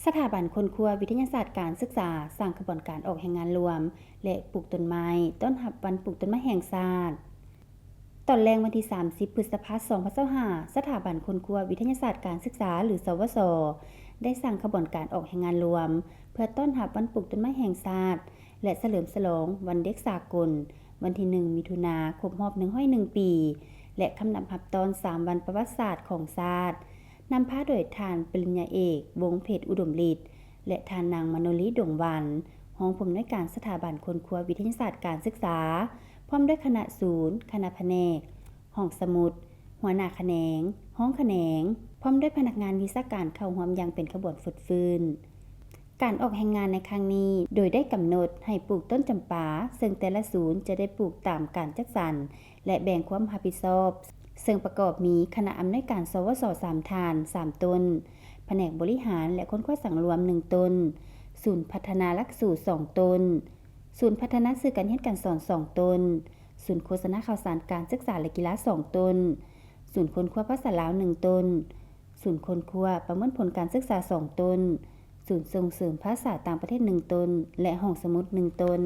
สถาบันค้นคว้าวิทยาศาสตร์การศึกษาสร้างขบวนการออกแห่งงานรวมและปลูกต้นไม้ต้นรับวันปลูกต้นไม้แห่งชาติตอนแรงวันที่ 30 พฤษภาคม 2025 สถาบันค้นคว้าวิทยาศาสตร์การศึกษาหรือสวสได้สร้างขบวนการออกแห่งงานรวมเพื่อต้อนรับวันปลูกต้นไม้แห่งชาติและเฉลิมฉลองวันเด็กสากลวันที่ 1 มิถุนายนครบรอบ101 ปีและคำนำรับตอน 3 วันประวัติศาสตร์ของชาตินำพาโดยท่านปริญญาเอกวงศ์เพชรอุดมฤทธิ์และท่านนางมโนลีดวงวรรณรองผู้อำนวยการสถาบันค้นคว้าวิทยาศาสตร์การศึกษาพร้อมด้วยคณะศูนย์คณะแผนกห้องสมุดหัวหน้าแขนงห้องแขนงพร้อมด้วยพนักงานวิชาการเข้าร่วมอย่างเป็นขบวนฝึกฟื้นการออกแห่งงานในครั้งนี้โดยได้กำหนดให้ปลูกต้นจำปาซึ่งแต่ละศูนย์จะได้ปลูกตามการจัดสรรและแบ่งความรับผิดชอบซึ่งประกอบมีคณะอำนวยการสวส3ฐาน3ต้นแผนกบริหารและค้นคว้าสังรวม1ต้นศูนย์พัฒนาหลักสูตร2ต้นศูนย์พัฒนาสื่อการเรียนการสอน2ต้นศูนย์โฆษณาข่าวสารการศึกษาและกีฬา2ต้นศูนย์ค้นคว้าภาษาลาว1ต้นศูนย์ค้นคว้าประเมินผลการศึกษา2ต้นศูนย์ส่งเสริมภาษาต่างประเทศ1ต้นและห้องสมุด1ต้น